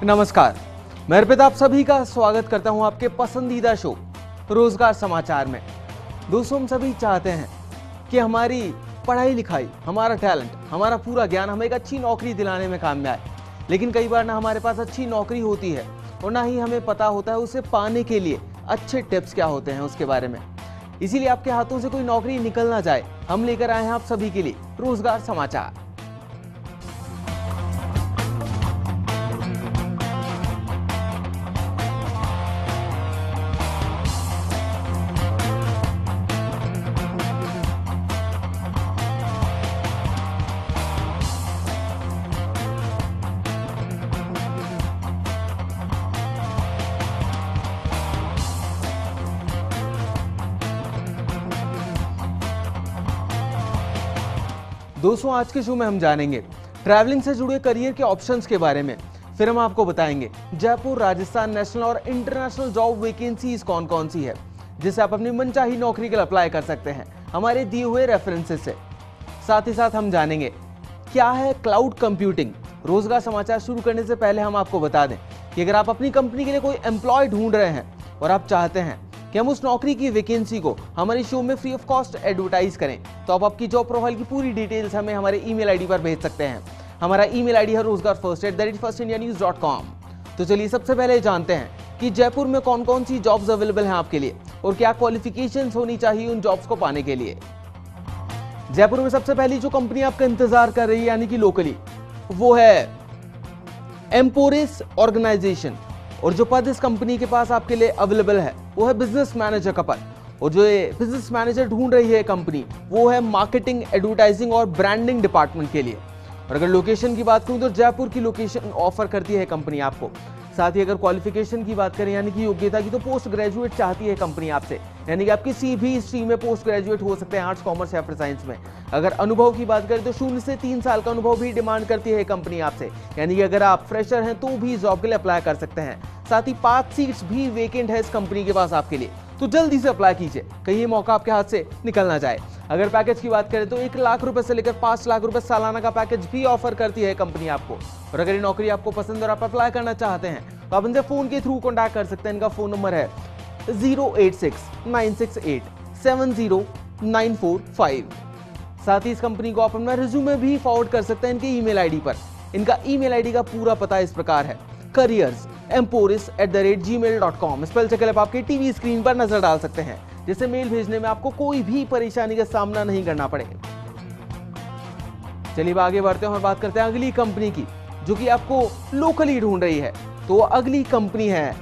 नमस्कार, मैं अर्पित आप सभी का स्वागत करता हूं आपके पसंदीदा शो रोजगार समाचार में। दोस्तों, हम सभी चाहते हैं कि हमारी पढ़ाई लिखाई, हमारा टैलेंट, हमारा पूरा ज्ञान हमें एक अच्छी नौकरी दिलाने में काम में आए। लेकिन कई बार ना हमारे पास अच्छी नौकरी होती है और ना ही हमें पता होता है उसे पाने के लिए अच्छे टिप्स क्या होते हैं उसके बारे में। इसीलिए आपके हाथों से कोई नौकरी निकल ना जाए, हम लेकर आए हैं आप सभी के लिए रोजगार समाचार। दोस्तों, आज के शो में हम जानेंगे ट्रैवलिंग से जुड़े करियर के ऑप्शंस के बारे में। फिर हम आपको बताएंगे जयपुर, राजस्थान, नेशनल और इंटरनेशनल जॉब वैकेंसीज कौन कौन सी है जिससे आप अपनी मनचाही नौकरी के लिए अप्लाई कर सकते हैं हमारे दिए हुए रेफरेंसेस से। साथ ही साथ हम जानेंगे क्या है क्लाउड कंप्यूटिंग। रोजगार समाचार शुरू करने से पहले हम आपको बता दें कि अगर आप अपनी कंपनी के लिए कोई एम्प्लॉय ढूंढ रहे हैं और आप चाहते हैं कि हम उस नौकरी की वैकेंसी को हमारे शो में फ्री ऑफ कॉस्ट एडवर्टाइज करें, तो आप आपकी जॉब प्रोफाइल की पूरी डिटेल्स हमें हमारे ईमेल आईडी पर भेज सकते हैं। हमारा ईमेल आईडी है rozgarfirst@firstindianews.com। तो चलिए सबसे पहले जानते हैं कि जयपुर में कौन कौन सी जॉब्स अवेलेबल हैं आपके लिए और क्या क्वालिफिकेशंस होनी चाहिए उन जॉब्स को पाने के लिए। जयपुर में सबसे पहली जो कंपनी आपका इंतजार कर रही है यानी कि लोकली, वो है एम्पोरिस ऑर्गेनाइजेशन। और जो पद इस कंपनी के पास आपके लिए अवेलेबल है वो है बिजनेस मैनेजर का पद। और जो ये बिजनेस मैनेजर ढूंढ रही है कंपनी वो है मार्केटिंग, एडवर्टाइजिंग और ब्रांडिंग डिपार्टमेंट के लिए। और अगर लोकेशन की बात करूं तो जयपुर की लोकेशन ऑफर करती है कंपनी आपको। साथ ही अगर क्वालिफिकेशन की बात करें यानी कि योग्यता की, तो पोस्ट ग्रेजुएट चाहती है कंपनी आपसे, यानी कि आप किसी भी स्ट्रीम में पोस्ट ग्रेजुएट हो सकते हैं, आर्ट्स, कॉमर्स या फिर साइंस में। अगर अनुभव की बात करें तो 0 से 3 साल का अनुभव भी डिमांड करती है कंपनी आपसे, यानी कि अगर आप फ्रेशर हैं तो भी जॉब के लिए अप्लाई कर सकते हैं। साथ ही 5 सीट्स भी वेकेंट है इस कंपनी के पास आपके लिए, तो जल्दी से अप्लाई कीजिए, कहीं ये मौका आपके हाथ से निकल ना जाए। अगर पैकेज की बात करें तो 1 लाख रुपए से लेकर 5 लाख रुपए सालाना का पैकेज भी ऑफर करती है कंपनी आपको। और अगर ये नौकरी आपको पसंद और आप अप्लाई करना चाहते हैं तो आप इनसे फोन के थ्रू कॉन्टैक्ट कर सकते हैं। इनका फोन नंबर है 086-968-70945। साथ ही इस कंपनी को आप अपना रिज्यूमे भी फॉरवर्ड कर सकते हैं इनके ईमेल आईडी पर। इनका ईमेल आईडी का पूरा पता इस प्रकार है careers@emporis@gmail.com। स्पेल चेक आप आपके टीवी स्क्रीन पर नजर डाल सकते हैं, जिससे मेल भेजने में आपको कोई भी परेशानी का सामना नहीं करना पड़े। चलिए आगे बढ़ते हैं और बात करते हैं अगली कंपनी की जो कि आपको लोकली ढूंढ रही है। तो अगली कंपनी है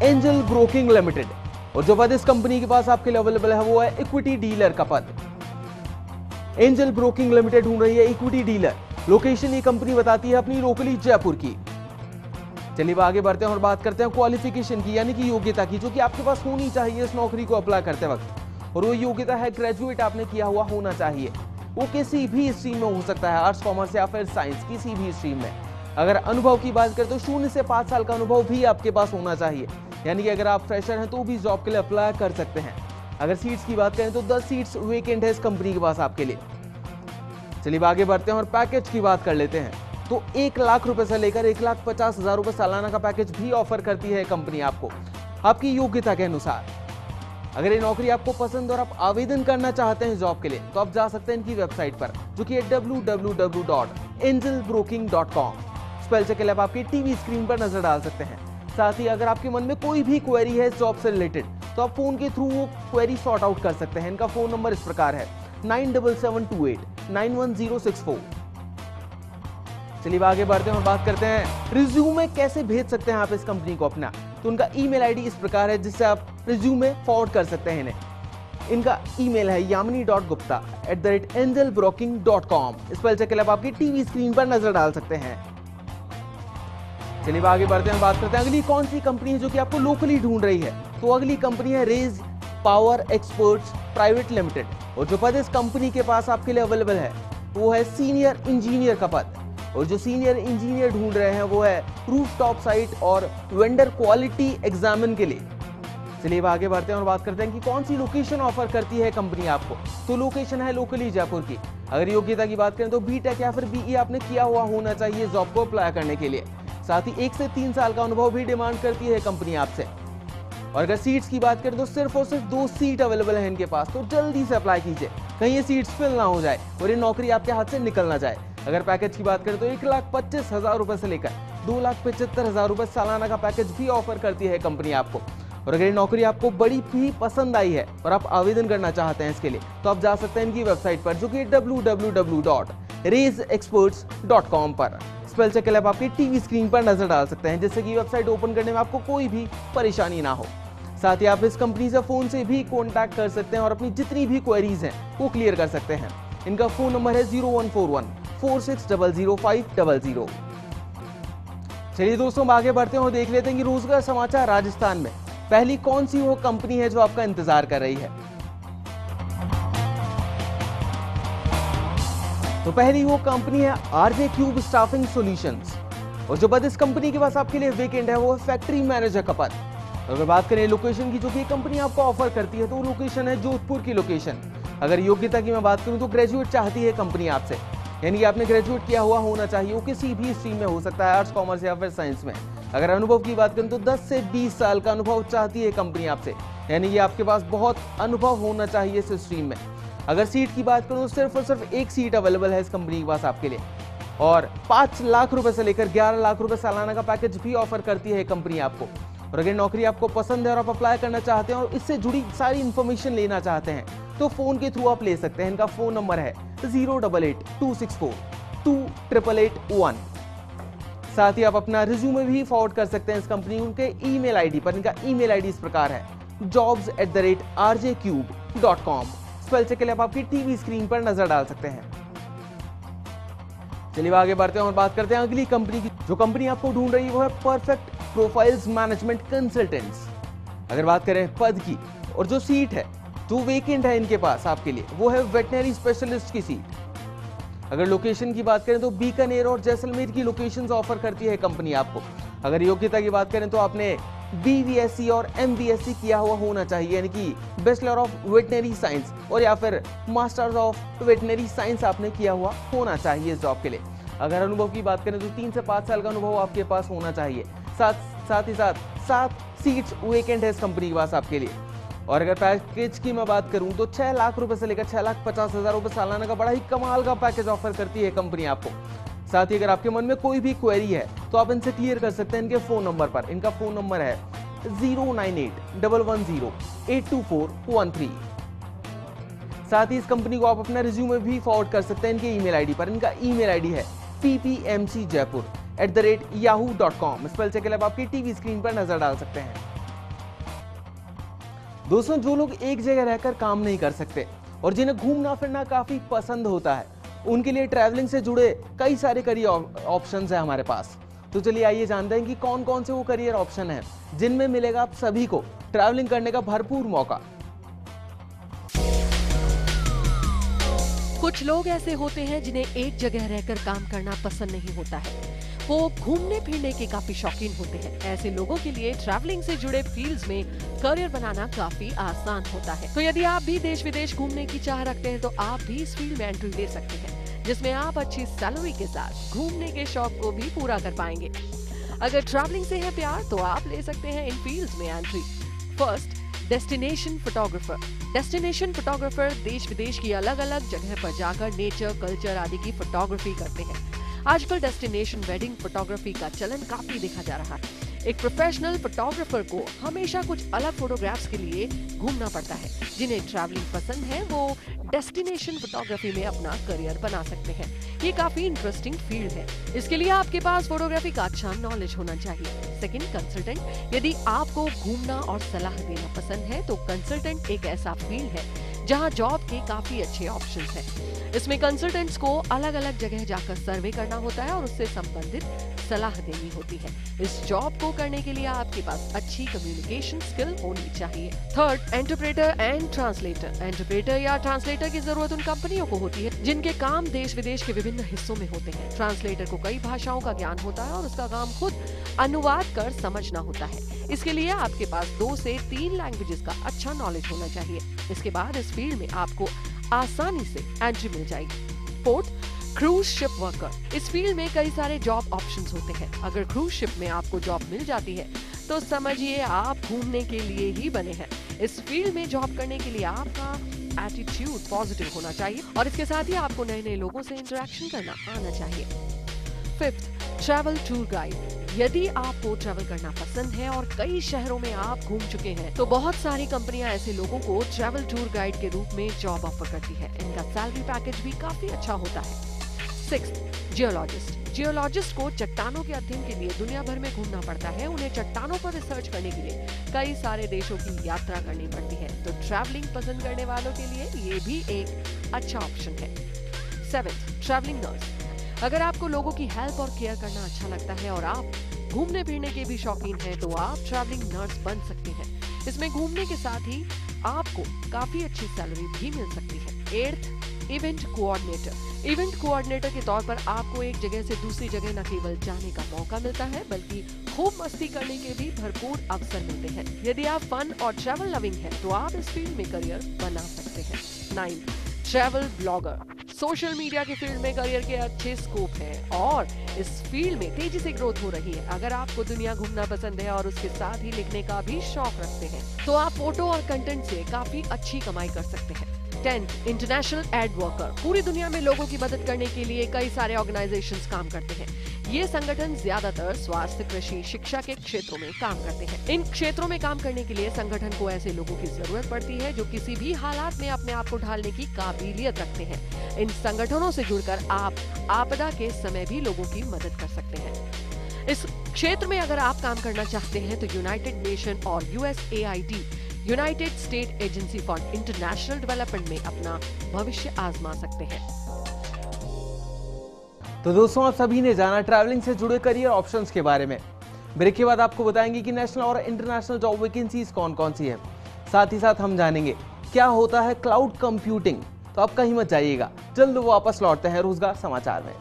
एंजल ब्रोकिंग लिमिटेड। और जो पद इस कंपनी के पास आपके लिए अवेलेबल है वो है इक्विटी डीलर का पद। एंजल ब्रोकिंग लिमिटेड ढूंढ रही है इक्विटी डीलर। लोकेशन ये कंपनी बताती है अपनी लोकली जयपुर की। चलिए आगे बढ़ते हैं और बात करते हैं क्वालिफिकेशन की, यानी कि योग्यता की, जो कि आपके पास होनी चाहिए इस नौकरी को अप्लाई करते वक्त। और वो योग्यता है ग्रेजुएट आपने किया हुआ होना चाहिए। वो किसी भी स्ट्रीम में हो सकता है, आर्ट्स, कॉमर्स या फिर साइंस, किसी भी स्ट्रीम में। अगर अनुभव की बात करें तो 0 से 5 साल का अनुभव भी आपके पास होना चाहिए, यानी कि अगर आप फ्रेशर हैं तो भी जॉब के लिए अप्लाई कर सकते हैं। अगर सीट्स की बात करें तो 10 सीट्स वेकेंट है इस कंपनी के पास आपके लिए। चलिए आगे बढ़ते हैं और पैकेज की बात कर लेते हैं। तो 1 लाख रुपए से लेकर 1,50,000 रुपए सालाना का पैकेज भी ऑफर करती है कंपनी आपको, आपकी योग्यता के अनुसार। अगर ये नौकरी आपको पसंद और आप आवेदन करना चाहते हैं जॉब के लिए तो आप जा सकते हैं इनकी वेबसाइट पर, जो कि है www.angelbroking.com। स्पेल चेक आप आपकी टीवी स्क्रीन पर नजर डाल सकते हैं। साथ ही अगर आपके मन में कोई भी क्वेरी है इस जॉब से रिलेटेड तो आप फोन के थ्रू वो क्वेरी सॉर्ट आउट कर सकते हैं। इनका फोन नंबर इस प्रकार है 9772891064। चलिए आगे बढ़ते हैं और बात करते हैं रिज्यूमे कैसे भेज सकते हैं आप इस कंपनी को अपना। तो उनका ईमेल आईडी इस प्रकार है जिससे आप रिज्यूमे फॉरवर्ड कर सकते हैं इन्हें। इनका ईमेल है yamini.gupta@angelbroking.com। स्पेल चेक आप आपकी टीवी स्क्रीन पर नजर डाल सकते हैं। चलिए आगे बढ़ते हैं, बात करते हैं अगली कौन सी कंपनी है जो कि आपको लोकली ढूंढ रही है। तो अगली कंपनी है Rays Power Experts Private Limited. और जो पद इस कंपनी के पास आपके लिए अवेलेबल है वो है सीनियर इंजीनियर का पद। और जो सीनियर इंजीनियर ढूंढ रहे हैं वो है रूफटॉप साइट और वेंडर क्वालिटी एग्जामिन के लिए। चलिए अब आगे बढ़ते हैं और बात करते हैं कि कौन सी लोकेशन ऑफर करती है कंपनी आपको। तो लोकेशन है लोकली जयपुर की। अगर योग्यता की बात करें तो बीटेक या फिर बीई आपने किया हुआ होना चाहिए जॉब को अप्लाई करने के लिए। साथ ही 1 से 3 साल का अनुभव भी डिमांड करती है कंपनी आपसे। और अगर सीट्स की बात करें तो सिर्फ और सिर्फ 2 सीट अवेलेबल है इनके पास, तो जल्दी से अप्लाई कीजिए, कहीं ये सीट्स फिल ना हो जाए और ये नौकरी आपके हाथ से निकल ना जाए। अगर पैकेज की बात करें तो 1,25,000 रुपए से लेकर 2,75,000 रुपए सालाना का पैकेज भी ऑफर करती है कंपनी आपको। और अगर ये नौकरी आपको बड़ी भी पसंद आई है और आप आवेदन करना चाहते हैं इसके लिए, तो आप जा सकते हैं इनकी वेबसाइट पर, जो कि www.razeexperts.com पर। स्पेल चेक के लिए आप आपकी टीवी स्क्रीन पर नजर डाल सकते हैं, जिससे कि वेबसाइट ओपन करने में आपको कोई भी परेशानी ना हो। साथ ही आप इस कंपनी से फोन से भी कॉन्टैक्ट कर सकते हैं और अपनी जितनी भी क्वेरीज हैं वो क्लियर कर सकते हैं। इनका फोन नंबर है 014146000500। चलिए दोस्तों, आगे बढ़ते हैं और देख लेते हैं कि रोजगार समाचार राजस्थान में पहली कौन सी वो कंपनी है जो आपका इंतजार कर रही है। तो पहली वो कंपनी है आरजे क्यूब स्टाफिंग सॉल्यूशंस। और जो पद इस कंपनी के पास आपके लिए वेकेंट है वो फैक्ट्री मैनेजर का पद। अगर बात करें लोकेशन की जो कि कंपनी आपको ऑफर करती है, तो लोकेशन है जोधपुर की लोकेशन। अगर योग्यता की मैं बात करूं तो ग्रेजुएट चाहती है कंपनी आपसे, यानी कि आपने ग्रेजुएट किया हुआ होना चाहिए। वो किसी भी स्ट्रीम में हो सकता है, आर्ट्स, कॉमर्स या फिर साइंस में। अगर अनुभव की बात करें तो 10 से 20 साल का अनुभव चाहती है कंपनी आपसे, यानी कि आपके पास बहुत अनुभव होना चाहिए इस स्ट्रीम में। अगर सीट की बात करूं तो सिर्फ और सिर्फ 1 सीट अवेलेबल है इस कंपनी के पास आपके लिए। और 5 लाख रुपए से लेकर 11 लाख रुपए सालाना का पैकेज भी ऑफर करती है कंपनी आपको। और अगर नौकरी आपको पसंद है और आप अप्लाई करना चाहते हैं और इससे जुड़ी सारी इंफॉर्मेशन लेना चाहते हैं, तो फोन के थ्रू आप ले सकते हैं। इनका फोन नंबर है 088-264-2881। साथ ही आप अपना रिज्यूमे भी फॉरवर्ड कर सकते हैं इस कंपनी उनके ईमेल आईडी पर। इनका ईमेल आईडी इस प्रकार है jobs@rjcube.com। स्पेल चेक के लिए आप आपकी टीवी स्क्रीन पर नजर डाल सकते हैं। चलिए आगे बढ़ते हैं और बात करते हैं अगली कंपनी की। जो कंपनी आपको ढूंढ रही है वो है परफेक्ट प्रोफाइल्स मैनेजमेंट कंसल्टेंट्स। अगर बात करें पद की और जो सीट है जो वेकेंट है इनके पास आपके लिए, वो है वेटनरी स्पेशलिस्ट की सीट। अगर लोकेशन की बात करें तो बीकानेर और जैसलमेर की लोकेशंस ऑफर करती है कंपनी आपको। अगर योग्यता की बात करें तो आपने BVSC और MVSC किया हुआ होना चाहिए, यानी कि बैचलर ऑफ वेटनरी साइंस और या फिर मास्टर्स ऑफ वेटनरी साइंस आपने किया हुआ होना चाहिए इस जॉब के लिए। अगर अनुभव की बात करें तो 3 से 5 साल का अनुभव आपके पास होना चाहिए। साथ ही 7 सीट्स वेकेंट है इस कंपनी के पास आपके लिए। और अगर पैकेज की मैं बात करूं तो 6 लाख रुपए से लेकर 6,50,000 रुपए सालाना का बड़ा ही कमाल का पैकेज ऑफर करती है कंपनी आपको। साथ ही अगर आपके मन में कोई भी क्वेरी है तो आप इनसे क्लियर कर सकते हैं इनके फोन नंबर पर। इनका फोन नंबर है 098-110-82413। साथ ही इस कंपनी को आप अपना रिज्यूमे भी फॉरवर्ड कर सकते हैं इनके ईमेल आईडी पर। इनका ईमेल आईडी है ppmcjaipur@yahoo.com। स्पेल चेक के लिए आप आपकी टीवी स्क्रीन पर नजर डाल सकते हैं। दोस्तों, जो लोग एक जगह रहकर काम नहीं कर सकते और जिन्हें घूमना फिरना काफी पसंद होता है, उनके लिए ट्रैवलिंग से जुड़े कई सारे करियर ऑप्शंस हैं हमारे पास। तो चलिए आइए जानते हैं कि कौन कौन से वो करियर ऑप्शन हैं जिनमें मिलेगा आप सभी को ट्रैवलिंग करने का भरपूर मौका। कुछ लोग ऐसे होते हैं जिन्हें एक जगह रहकर काम करना पसंद नहीं होता है। वो घूमने फिरने के काफी शौकीन होते हैं। ऐसे लोगों के लिए ट्रैवलिंग से जुड़े फील्ड्स में करियर बनाना काफी आसान होता है। तो यदि आप भी देश विदेश घूमने की चाह रखते हैं तो आप भी इस फील्ड में एंट्री ले सकते हैं, जिसमें आप अच्छी सैलरी के साथ घूमने के शौक को भी पूरा कर पाएंगे। अगर ट्रैवलिंग से है प्यार तो आप ले सकते हैं इन फील्ड्स में entry. First, destination photographer. Destination photographer देश विदेश की अलग अलग जगह पर जाकर नेचर, कल्चर आदि की फोटोग्राफी करते हैं। आजकल डेस्टिनेशन वेडिंग फोटोग्राफी का चलन काफी देखा जा रहा है। एक प्रोफेशनल फोटोग्राफर को हमेशा कुछ अलग फोटोग्राफ्स के लिए घूमना पड़ता है। जिन्हें ट्रैवलिंग पसंद है वो डेस्टिनेशन फोटोग्राफी में अपना करियर बना सकते हैं। ये काफी इंटरेस्टिंग फील्ड है। इसके लिए आपके पास फोटोग्राफी का अच्छा नॉलेज होना चाहिए। Second, consultant. यदि आपको घूमना और सलाह देना पसंद है तो कंसल्टेंट एक ऐसा फील्ड है जहां जॉब के काफी अच्छे ऑप्शंस हैं। इसमें कंसल्टेंट्स को अलग अलग जगह जाकर सर्वे करना होता है और उससे संबंधित सलाह देनी होती है। इस जॉब को करने के लिए आपके पास अच्छी कम्युनिकेशन स्किल होनी चाहिए। Third, interpreter and translator. Interpreter या ट्रांसलेटर की जरूरत उन कंपनियों को होती है जिनके काम देश विदेश के विभिन्न हिस्सों में होते हैं। ट्रांसलेटर को कई भाषाओं का ज्ञान होता है और उसका काम खुद अनुवाद कर समझना होता है। इसके लिए आपके पास 2 से 3 लैंग्वेजेस का अच्छा नॉलेज होना चाहिए। इसके बाद इस फील्ड में आपको आसानी से एंट्री मिल जाएगी। Fourth, cruise ship worker. इस फील्ड में कई सारे जॉब ऑप्शंस होते हैं। अगर क्रूज शिप में आपको जॉब मिल जाती है तो समझिए आप घूमने के लिए ही बने हैं। इस फील्ड में जॉब करने के लिए आपका एटीट्यूड पॉजिटिव होना चाहिए और इसके साथ ही आपको नए नए लोगों से इंटरेक्शन करना आना चाहिए। Fifth, travel tour guide. यदि आपको ट्रैवल करना पसंद है और कई शहरों में आप घूम चुके हैं तो बहुत सारी कंपनियां ऐसे लोगों को ट्रैवल टूर गाइड के रूप में जॉब ऑफर करती है। इनका सैलरी पैकेज भी काफी अच्छा होता है। Sixth, geologist. जियोलॉजिस्ट को चट्टानों के अध्ययन के लिए दुनिया भर में घूमना पड़ता है। उन्हें चट्टानों पर रिसर्च करने के लिए कई सारे देशों की यात्रा करनी पड़ती है, तो ट्रैवलिंग पसंद करने वालों के लिए ये भी एक अच्छा ऑप्शन है। Seventh, travelling nurse. अगर आपको लोगों की हेल्प और केयर करना अच्छा लगता है और आप घूमने फिरने के भी शौकीन हैं तो आप ट्रैवलिंग नर्स बन सकते हैं। इसमें घूमने के साथ ही आपको काफी अच्छी सैलरी भी मिल सकती है। Eighth, event coordinator. Event coordinator के तौर पर आपको एक जगह से दूसरी जगह न केवल जाने का मौका मिलता है बल्कि खूब मस्ती करने के भी भरपूर अवसर मिलते हैं। यदि आप फन और ट्रैवल लविंग हैं तो आप इस फील्ड में करियर बना सकते हैं। 9, ट्रैवल ब्लॉगर। सोशल मीडिया के फील्ड में करियर के अच्छे स्कोप हैं और इस फील्ड में तेजी से ग्रोथ हो रही है। अगर आपको दुनिया घूमना पसंद है और उसके साथ ही लिखने का भी शौक रखते हैं तो आप फोटो और कंटेंट से काफी अच्छी कमाई कर सकते हैं। 10, इंटरनेशनल एड वर्कर। पूरी दुनिया में लोगों की मदद करने के लिए कई सारे ऑर्गेनाइजेशंस काम करते हैं। ये संगठन ज्यादातर स्वास्थ्य, कृषि, शिक्षा के क्षेत्रों में काम करते हैं। इन क्षेत्रों में काम करने के लिए संगठन को ऐसे लोगों की जरूरत पड़ती है जो किसी भी हालात में अपने आप को ढालने की काबिलियत रखते हैं। इन संगठनों से जुड़कर आप आपदा के समय भी लोगों की मदद कर सकते हैं। इस क्षेत्र में अगर आप काम करना चाहते हैं तो यूनाइटेड नेशन और USAID, United state agency for international development में अपना भविष्य आजमा सकते हैं। तो दोस्तों, आप सभी ने जाना ट्रैवलिंग से जुड़े करियर ऑप्शंस के बारे में। ब्रेक के बाद आपको बताएंगे कि नेशनल और इंटरनेशनल जॉब वैकेंसीज कौन कौन सी है। साथ ही साथ हम जानेंगे क्या होता है क्लाउड कंप्यूटिंग। तो आप कहीं मत जाइएगा, जल्द वापस लौटते हैं रोजगार समाचार में।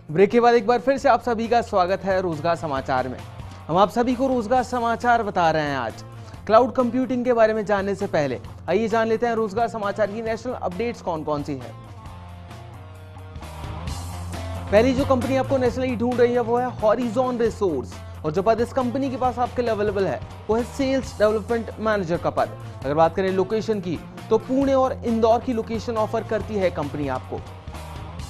ब्रेक के बाद एक बार फिर से आप सभी का स्वागत है रोजगार समाचार में। हम आप सभी को रोजगार समाचार बता रहे हैं। आज क्लाउड कंप्यूटिंग के बारे में जानने से पहले आइए जान लेते हैं रोजगार समाचार की नेशनल अपडेट्स कौन कौन सी है। पहली जो कंपनी आपको नेशनली ढूंढ रही है वो है हॉरिजॉन रिसोर्स, और जो पद इस कंपनी के पास आपके लिए अवेलेबल है वो है सेल्स डेवलपमेंट मैनेजर का पद। अगर बात करें लोकेशन की तो पुणे और इंदौर की लोकेशन ऑफर करती है कंपनी आपको।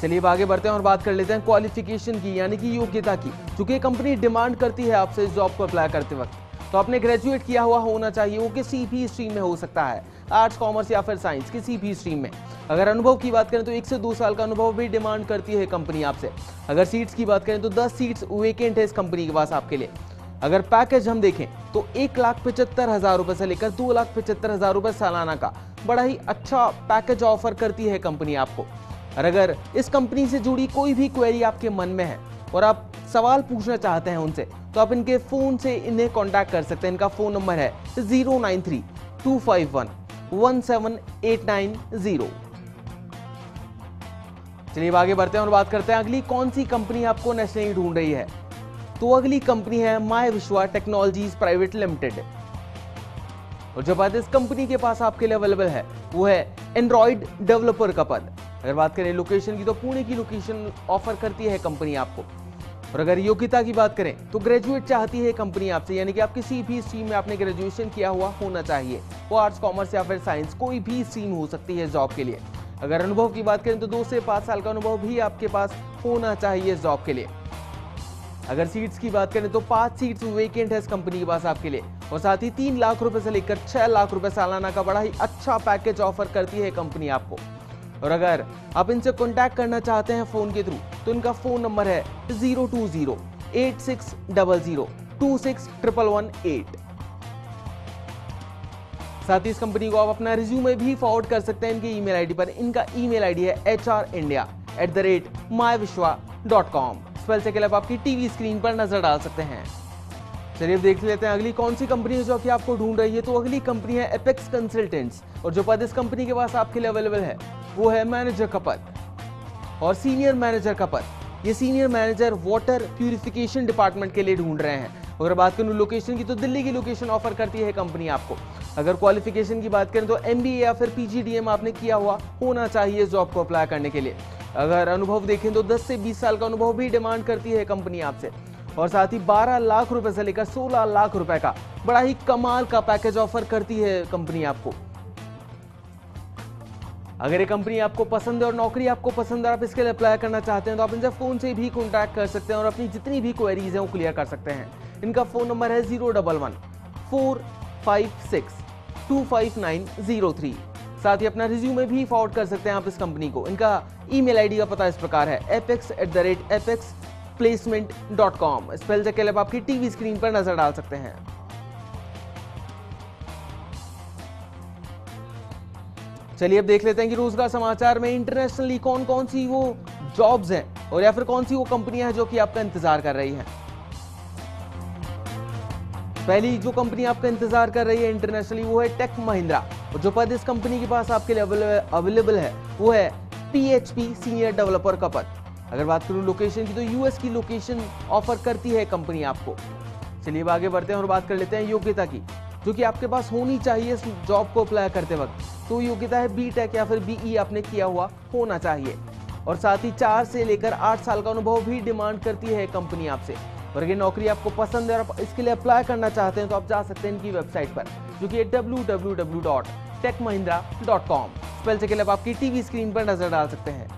चलिए अब आगे बढ़ते हैं और बात कर लेते हैं क्वालिफिकेशन की, यानी कि योग्यता की, चूंकि कंपनी डिमांड करती है आपसे इस जॉब को अप्लाई करते वक्त। तो आपने ग्रेजुएट किया हुआ होना चाहिए, वो किसी भी स्ट्रीम में हो सकता है, आर्ट्स, कॉमर्स या फिर साइंस, किसी भी स्ट्रीम में। अगर अनुभव की बात करें तो 1 से 2 साल का अनुभव भी डिमांड करती है कंपनी आपसे। अगर सीट्स की बात करें तो 10 सीट्स वेकेंट है इस कंपनी के पास आपके लिए। अगर पैकेज हम देखें तो 1,75,000 रुपए से लेकर 2,75,000 रुपए सालाना का बड़ा ही अच्छा पैकेज ऑफर करती है कंपनी आपको। और अगर इस कंपनी से जुड़ी कोई भी क्वेरी आपके मन में है और आप सवाल पूछना चाहते हैं उनसे तो आप इनके फोन से इन्हें कांटेक्ट कर सकते हैं। इनका फोन नंबर है 093-251-17890। चलिए आगे बढ़ते हैं और बात करते हैं अगली कौन सी कंपनी आपको नेशनली ढूंढ रही है। तो अगली कंपनी है माय विश्वा टेक्नोलॉजीज प्राइवेट लिमिटेड। और जो पद इस कंपनी के पास आपके लिए अवेलेबल है वो है एंड्रॉइड डेवलपर का पद। अगर बात करें लोकेशन की तो पुणे की लोकेशन ऑफर करती है कंपनी आपको। और अगर योग्यता की बात करें तो ग्रेजुएट चाहती है कंपनी आपसे, यानी कि आप किसी भी स्ट्रीम में आपने ग्रेजुएशन किया हुआ होना चाहिए। वो आर्ट्स, कॉमर्स या फिर साइंस, कोई भी स्ट्रीम हो सकती है जॉब के लिए। अगर अनुभव की बात करें तो 2 से 5 साल का अनुभव भी आपके पास होना चाहिए इस जॉब के लिए। अगर सीट्स की बात करें तो 5 सीट्स वेकेंट है इस कंपनी के पास आपके लिए। और साथ ही 3 लाख रुपए से लेकर 6 लाख रुपए सालाना का बड़ा ही अच्छा पैकेज ऑफर करती है कंपनी आपको। और अगर आप इनसे कांटेक्ट करना चाहते हैं फोन के थ्रू तो इनका फोन नंबर है 0208600261118। साथ ही इस कंपनी को आप अपना रिज्यूमे भी फॉरवर्ड कर सकते हैं इनके ईमेल आईडी पर। इनका ईमेल आईडी है hrindia@mywishwa.com। स्पेल चेक के लिए आप आपकी टीवी स्क्रीन पर नजर डाल सकते हैं। चलिए अब देख लेते हैं अगली कौन सी कंपनी है जो कि आपको ढूंढ रही है। तो अगली कंपनी है एपेक्स कंसल्टेंट्स। और जो पद इस कंपनी के पास आपके लिए अवेलेबल है वो है मैनेजर का पद और सीनियर मैनेजर का पद। ये senior manager water purification department के लिए ढूंढ रहे हैं। अगर बात करूं लोकेशन की तो दिल्ली की लोकेशन ऑफर करती है कंपनी आपको। अगर क्वालिफिकेशन की बात करें तो MBA या फिर PGDM आपने किया हुआ होना चाहिए जॉब को अप्लाई करने के लिए। अगर अनुभव देखें तो 10 से 20 साल का अनुभव भी डिमांड करती है कंपनी आपसे। और साथ ही 12 लाख रुपए से लेकर 16 लाख रुपए का बड़ा ही कमाल का पैकेज ऑफर करती है कंपनी आपको। अगर ये कंपनी आपको पसंद है और नौकरी आपको पसंद है, आप इसके लिए अप्लाई करना चाहते हैं तो आप इनसे फोन से भी कॉन्टैक्ट कर सकते हैं और अपनी जितनी भी क्वेरीज हैं वो क्लियर कर सकते हैं। इनका फोन नंबर है 011-456-25903। साथ ही अपना रिज्यूमे भी फॉरवर्ड कर सकते हैं आप इस कंपनी को। इनका ईमेल आईडी का पता इस प्रकार है apex@apexplacement.com। स्पेल चेक के लिए आप आपकी टीवी स्क्रीन पर नजर डाल सकते हैं। चलिए अब देख लेते हैं कि रोजगार समाचार में इंटरनेशनली कौन कौन सी वो जॉब्स हैं और या फिर कौन सी वो कंपनियां हैं जो कि आपका इंतजार कर रही हैं। पहली जो कंपनी आपका इंतजार कर रही है इंटरनेशनली वो है टेक महिंद्रा। और जो पद इस कंपनी के पास आपके लिए अवेलेबल है वो है PHP सीनियर डेवलपर का पद। अगर बात करूं लोकेशन की तो US की लोकेशन ऑफर करती है कंपनी आपको। चलिए आगे बढ़ते हैं और बात कर लेते हैं योग्यता की, जो कि आपके पास होनी चाहिए इस जॉब को अप्लाई करते वक्त। तो योग्यता है BTech या फिर BE आपने किया हुआ होना चाहिए। और साथ ही 4 से लेकर 8 साल का अनुभव भी डिमांड करती है कंपनी आपसे। और अगर नौकरी आपको पसंद है और आप इसके लिए अप्लाई करना चाहते हैं तो आप जा सकते हैं इनकी वेबसाइट पर, जो कि www.techmahindra.com। स्पेल चेक के लिए आप आपकी टीवी स्क्रीन पर नजर डाल सकते हैं।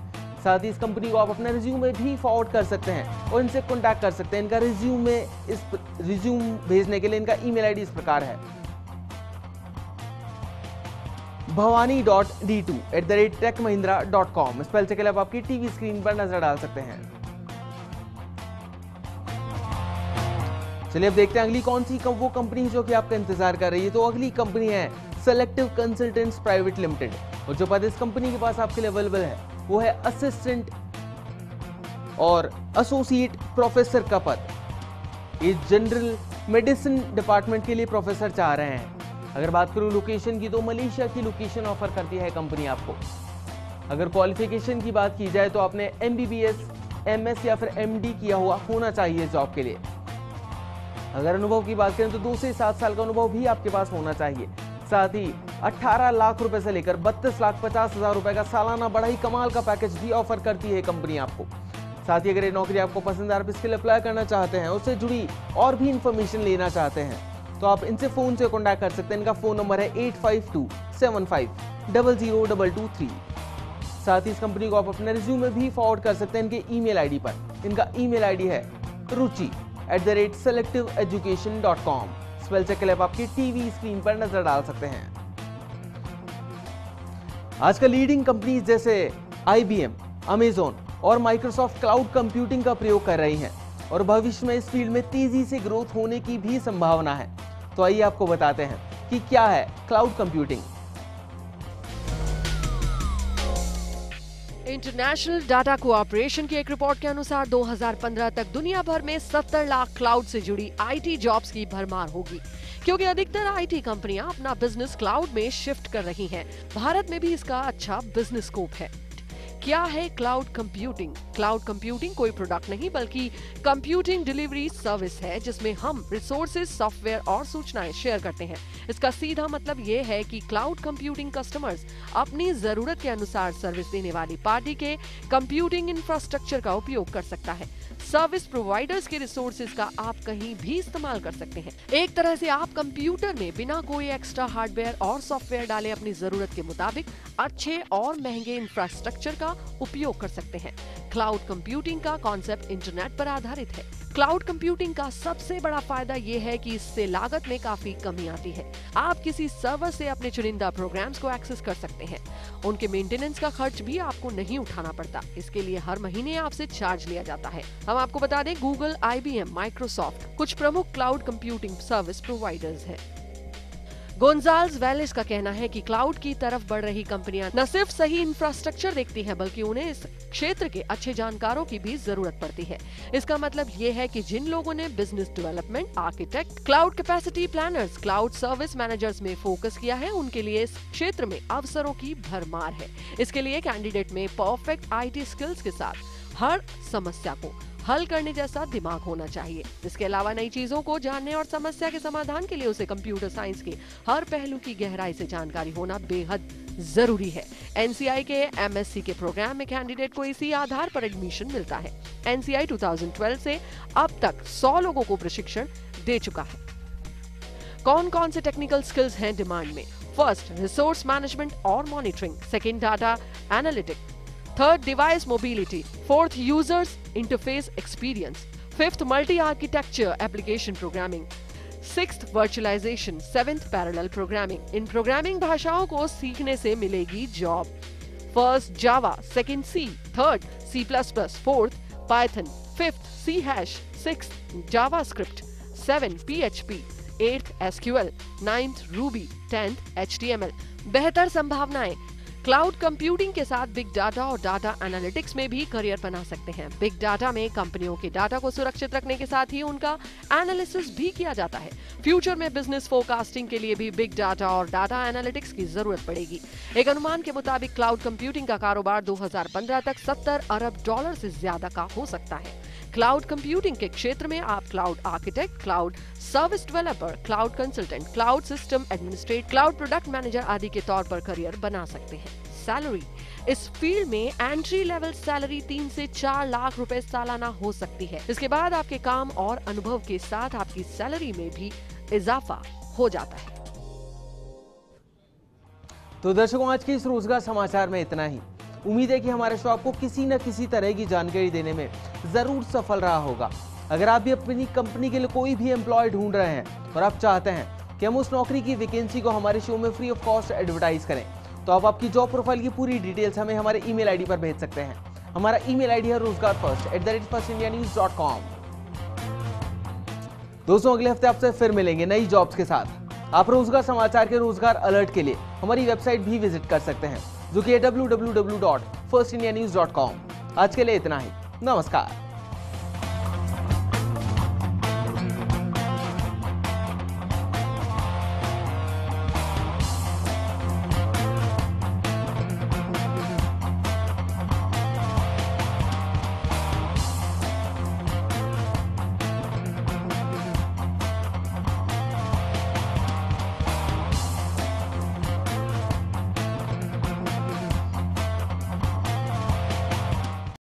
साथ ही इस कंपनी को आप अपना रिज्यूमे भी फॉरवर्ड कर सकते हैं और इनसे कॉन्टैक्ट कर सकते हैं। इनका रिज्यूम भेजने के लिए इनका ईमेल आईडी इस प्रकार है bhavani.d2@techmahindra.com। स्पेल चेक के लिए आप आपकी टीवी स्क्रीन पर नजर डाल सकते हैं। चलिए अब देखते हैं अगली कौन सी वो कंपनी जो कि आपका इंतजार कर रही है। तो अगली कंपनी है सेलेक्टिव कंसल्टेंट्स प्राइवेट लिमिटेड। और जो पद इस कंपनी के पास आपके लिए अवेलेबल है वो है असिस्टेंट और एसोसिएट प्रोफेसर का पद। ये जनरल मेडिसिन डिपार्टमेंट के लिए प्रोफेसर चाह रहे हैं। अगर बात करूं लोकेशन की तो मलेशिया की लोकेशन ऑफर करती है कंपनी आपको। अगर क्वालिफिकेशन की बात की जाए तो आपने MBBS, MS या फिर MD किया हुआ होना चाहिए जॉब के लिए। अगर अनुभव की बात करें तो 2 से 7 साल का अनुभव भी आपके पास होना चाहिए। साथ ही 18 लाख रुपए से लेकर 32,50,000 रुपए का सालाना बड़ा ही कमाल का पैकेज भी ऑफर करती है कंपनी आपको। साथ ही अगर ये नौकरी आपको पसंद है, आप इसके लिए अप्लाई करना चाहते हैं, उससे जुड़ी और भी इंफॉर्मेशन लेना चाहते हैं तो आप इनसे फोन से कॉन्टैक्ट कर सकते हैं। इनका फोन नंबर है 8527500223। साथ ही इस कंपनी को आप अपने रिज्यूमे भी फॉरवर्ड कर सकते हैं इनके ईमेल आईडी पर। इनका ईमेल आईडी है ruchi@selectiveeducation.com। स्पेल चेक के लिए आप आपकी टीवी स्क्रीन पर नजर डाल सकते हैं। आजकल लीडिंग कंपनीज जैसे IBM, अमेजॉन और माइक्रोसॉफ्ट क्लाउड कंप्यूटिंग का प्रयोग कर रही हैं और भविष्य में इस फील्ड में तेजी से ग्रोथ होने की भी संभावना है। तो आइए आपको बताते हैं कि क्या है cloud computing. International data cooperation की एक रिपोर्ट के अनुसार 2015 तक दुनिया भर में 70 लाख क्लाउड से जुड़ी IT जॉब्स की भरमार होगी, क्योंकि अधिकतर IT कंपनियां अपना बिजनेस क्लाउड में शिफ्ट कर रही हैं। भारत में भी इसका अच्छा बिजनेस स्कोप है। क्या है क्लाउड कंप्यूटिंग? क्लाउड कंप्यूटिंग कोई प्रोडक्ट नहीं बल्कि कंप्यूटिंग डिलीवरी सर्विस है जिसमें हम रिसोर्सेज, सॉफ्टवेयर और सूचनाएं शेयर करते हैं। इसका सीधा मतलब ये है कि क्लाउड कंप्यूटिंग कस्टमर्स अपनी जरूरत के अनुसार सर्विस देने वाली पार्टी के कंप्यूटिंग इंफ्रास्ट्रक्चर का उपयोग कर सकता है। सर्विस प्रोवाइडर्स के रिसोर्सेज का आप कहीं भी इस्तेमाल कर सकते हैं। एक तरह से आप कंप्यूटर में बिना कोई एक्स्ट्रा हार्डवेयर और सॉफ्टवेयर डाले अपनी जरूरत के मुताबिक अच्छे और महंगे इंफ्रास्ट्रक्चर का उपयोग कर सकते हैं। क्लाउड कंप्यूटिंग का कॉन्सेप्ट इंटरनेट पर आधारित है। क्लाउड कंप्यूटिंग का सबसे बड़ा फायदा ये है कि इससे लागत में काफी कमी आती है। आप किसी सर्वर से अपने चुनिंदा प्रोग्राम्स को एक्सेस कर सकते हैं। उनके मेंटेनेंस का खर्च भी आपको नहीं उठाना पड़ता। इसके लिए हर महीने आपसे चार्ज लिया जाता है। हम आपको बता दें, गूगल, IBM, माइक्रोसॉफ्ट कुछ प्रमुख क्लाउड कंप्यूटिंग सर्विस प्रोवाइडर्स हैं। गोंजाल्स वेलेस का कहना है कि क्लाउड की तरफ बढ़ रही कंपनियां न सिर्फ सही इंफ्रास्ट्रक्चर देखती हैं बल्कि उन्हें इस क्षेत्र के अच्छे जानकारों की भी जरूरत पड़ती है। इसका मतलब ये है कि जिन लोगों ने business development, architect, cloud capacity planners, cloud service managers में फोकस किया है, उनके लिए इस क्षेत्र में अवसरों की भरमार है। इसके लिए कैंडिडेट में परफेक्ट IT स्किल्स के साथ हर समस्या को हल करने जैसा दिमाग होना चाहिए। इसके अलावा नई चीजों को जानने और समस्या के समाधान के लिए उसे कंप्यूटर साइंस के हर पहलू की गहराई से जानकारी होना बेहद जरूरी है। NCI के MSc के प्रोग्राम में कैंडिडेट को इसी आधार पर एडमिशन मिलता है। NCI 2012 से अब तक 100 लोगों को प्रशिक्षण दे चुका है। कौन कौन से टेक्निकल स्किल्स हैं डिमांड में? फर्स्ट, रिसोर्स मैनेजमेंट और monitoring. Second, data analytics. Third, device mobility. Fourth, users interface experience. Fifth, multi-architecture application programming. Sixth, virtualization. Seventh, parallel programming. इन प्रोग्रामिंग भाषाओं को सीखने से मिलेगी job. First, Java. Second, C. Third, C++. Fourth, Python. Fifth, C#. Sixth, JavaScript. 7, PHP. 8th, SQL. 9th, Ruby. 10th, HTML. बेहतर संभावनाएं। Cloud computing के साथ big data और डाटा एनालिटिक्स में भी करियर बना सकते हैं। बिग डाटा में कंपनियों के डाटा को सुरक्षित रखने के साथ ही उनका एनालिसिस भी किया जाता है। फ्यूचर में बिजनेस फोरकास्टिंग के लिए भी बिग डाटा और डाटा एनालिटिक्स की जरूरत पड़ेगी। एक अनुमान के मुताबिक क्लाउड कंप्यूटिंग का कारोबार 2015 तक $70 अरब से ज्यादा का हो सकता है। क्लाउड कंप्यूटिंग के क्षेत्र में आप cloud architect, cloud service developer, cloud consultant, cloud system administrator, cloud product manager आदि के तौर पर करियर बना सकते हैं। सैलरी, इस फील्ड में एंट्री लेवल सैलरी 3 से 4 लाख रुपए सालाना हो सकती है। इसके बाद आपके काम और अनुभव के साथ आपकी सैलरी में भी इजाफा हो जाता है। तो दर्शकों, आज के इस रोजगार समाचार में इतना ही। उम्मीद है कि हमारे शो आपको किसी न किसी तरह की जानकारी देने में जरूर सफल रहा होगा। अगर आप भी अपनी कंपनी के लिए कोई भी एम्प्लॉय ढूंढ रहे हैं और आप चाहते हैं कि हम उस नौकरी की वैकेंसी को हमारे शो में फ्री ऑफ कॉस्ट एडवर्टाइज करें, तो आप आपकी जॉब प्रोफाइल की पूरी डिटेल्स हमें हमारे ईमेल आईडी पर भेज सकते हैं। हमारा ईमेल आईडी है rozgarfirst@firstindianews.com। दोस्तों, अगले हफ्ते आपसे फिर मिलेंगे नई जॉब्स के साथ। आप रोजगार समाचार के रोजगार अलर्ट के लिए हमारी वेबसाइट भी विजिट कर सकते हैं, जो कि है www.firstindianews.com। आज के लिए इतना ही। नमस्कार।